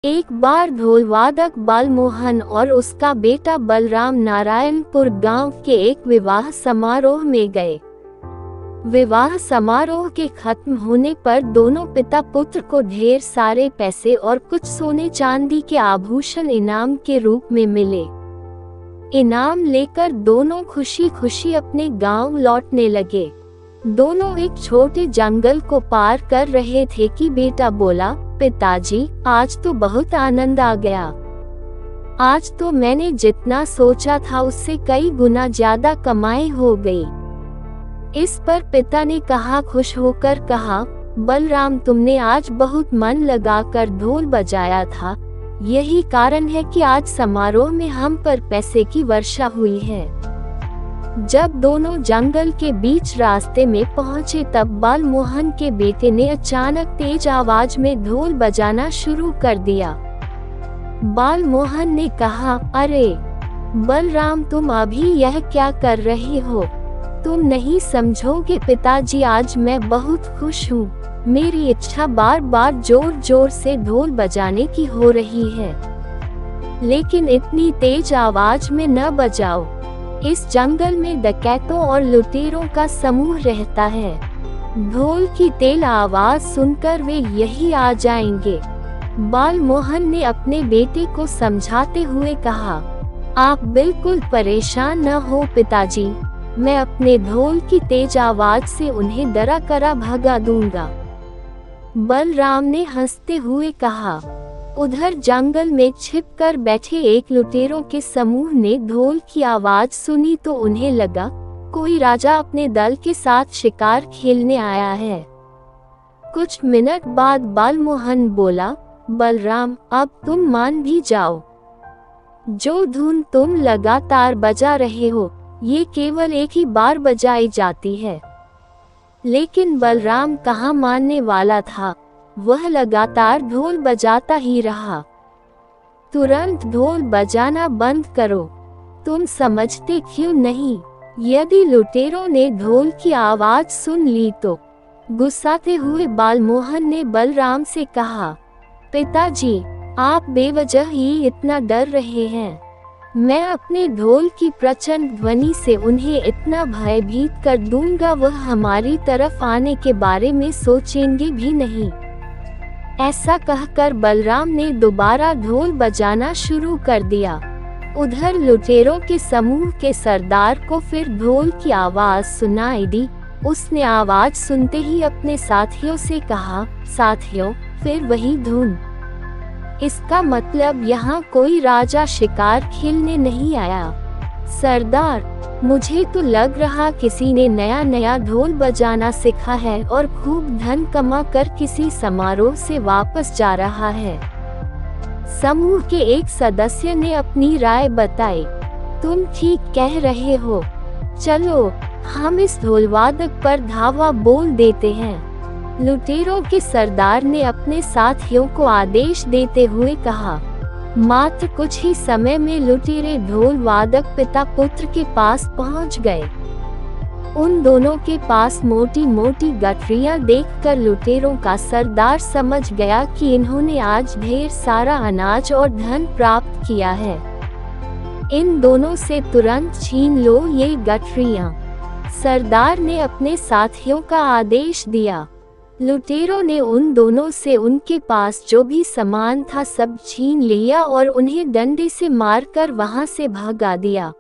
एक बार ढोलवादक बालमोहन और उसका बेटा बलराम नारायणपुर गांव के एक विवाह समारोह में गए। विवाह समारोह के खत्म होने पर दोनों पिता पुत्र को ढेर सारे पैसे और कुछ सोने चांदी के आभूषण इनाम के रूप में मिले। इनाम लेकर दोनों खुशी खुशी अपने गांव लौटने लगे। दोनों एक छोटे जंगल को पार कर रहे थे कि बेटा बोला, पिताजी, आज तो बहुत आनंद आ गया। आज तो मैंने जितना सोचा था उससे कई गुना ज्यादा कमाई हो गई। इस पर पिता ने खुश होकर कहा, बलराम, तुमने आज बहुत मन लगाकर ढोल बजाया था, यही कारण है कि आज समारोह में हम पर पैसे की वर्षा हुई है। जब दोनों जंगल के बीच रास्ते में पहुंचे तब बालमोहन के बेटे ने अचानक तेज आवाज में ढोल बजाना शुरू कर दिया। बालमोहन ने कहा, अरे बलराम, तुम अभी यह क्या कर रहे हो? तुम नहीं समझोगे पिताजी, आज मैं बहुत खुश हूँ। मेरी इच्छा बार बार जोर जोर से ढोल बजाने की हो रही है, लेकिन इतनी तेज आवाज में न बजाओ। इस जंगल में डकैतों और लुटेरों का समूह रहता है। ढोल की तेज आवाज सुनकर वे यही आ जाएंगे। बालमोहन ने अपने बेटे को समझाते हुए कहा, आप बिल्कुल परेशान न हो पिताजी, मैं अपने ढोल की तेज आवाज से उन्हें डरा करा भगा दूंगा। बलराम ने हंसते हुए कहा। उधर जंगल में छिपकर बैठे एक लुटेरों के समूह ने ढोल की आवाज सुनी तो उन्हें लगा कोई राजा अपने दल के साथ शिकार खेलने आया है। कुछ मिनट बाद बालमोहन बोला, बलराम, अब तुम मान भी जाओ। जो धुन तुम लगातार बजा रहे हो, ये केवल एक ही बार बजाई जाती है। लेकिन बलराम कहाँ मानने वाला था, वह लगातार ढोल बजाता ही रहा। तुरंत ढोल बजाना बंद करो, तुम समझते क्यों नहीं? यदि लुटेरों ने ढोल की आवाज सुन ली तो? गुस्साते हुए बालमोहन ने बलराम से कहा, पिताजी, आप बेवजह ही इतना डर रहे हैं। मैं अपने ढोल की प्रचंड ध्वनि से उन्हें इतना भयभीत कर दूंगा, वह हमारी तरफ आने के बारे में सोचेंगे भी नहीं। ऐसा कहकर बलराम ने दोबारा ढोल बजाना शुरू कर दिया। उधर लुटेरों के समूह के सरदार को फिर ढोल की आवाज सुनाई दी। उसने आवाज सुनते ही अपने साथियों से कहा, साथियों, फिर वही धुन। इसका मतलब यहाँ कोई राजा शिकार खेलने नहीं आया। सरदार, मुझे तो लग रहा किसी ने नया नया ढोल बजाना सीखा है और खूब धन कमा कर किसी समारोह से वापस जा रहा है। समूह के एक सदस्य ने अपनी राय बताई, तुम ठीक कह रहे हो, चलो हम इस ढोलवादक पर धावा बोल देते हैं। लुटेरों के सरदार ने अपने साथियों को आदेश देते हुए कहा। मात्र कुछ ही समय में लुटेरे ढोल वादक पिता पुत्र के पास पहुंच गए। उन दोनों के पास मोटी मोटी गठरियां देखकर लुटेरों का सरदार समझ गया कि इन्होंने आज ढेर सारा अनाज और धन प्राप्त किया है। इन दोनों से तुरंत छीन लो ये गठरियां। सरदार ने अपने साथियों का आदेश दिया। लुटेरों ने उन दोनों से उनके पास जो भी सामान था सब छीन लिया और उन्हें डंडे से मारकर वहां से भगा दिया।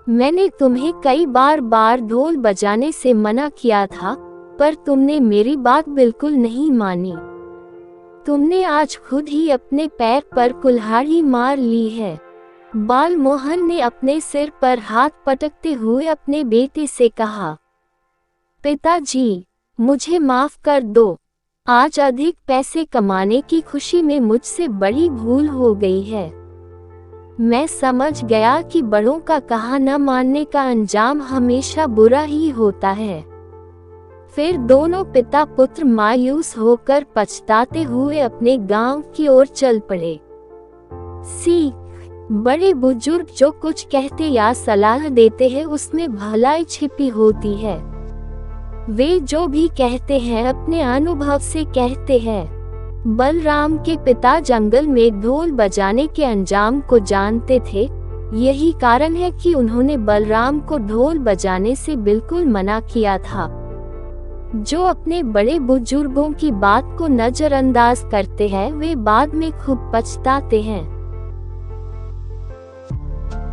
मैंने तुम्हें कई बार ढोल बजाने से मना किया था, पर तुमने मेरी बात बिल्कुल नहीं मानी। तुमने आज खुद ही अपने पैर पर कुल्हाड़ी मार ली है। बालमोहन ने अपने सिर पर हाथ पटकते हुए अपने बेटे से कहा, पिताजी, मुझे माफ कर दो। आज अधिक पैसे कमाने की खुशी में मुझसे बड़ी भूल हो गई है। मैं समझ गया कि बड़ों का कहा न मानने का अंजाम हमेशा बुरा ही होता है। फिर दोनों पिता पुत्र मायूस होकर पछताते हुए अपने गांव की ओर चल पड़े। सीख, बड़े बुजुर्ग जो कुछ कहते या सलाह देते हैं उसमें भलाई छिपी होती है। वे जो भी कहते हैं अपने अनुभव से कहते हैं। बलराम के पिता जंगल में ढोल बजाने के अंजाम को जानते थे। यही कारण है कि उन्होंने बलराम को ढोल बजाने से बिल्कुल मना किया था। जो अपने बड़े बुजुर्गों की बात को नजरअंदाज करते हैं वे बाद में खूब पछताते हैं।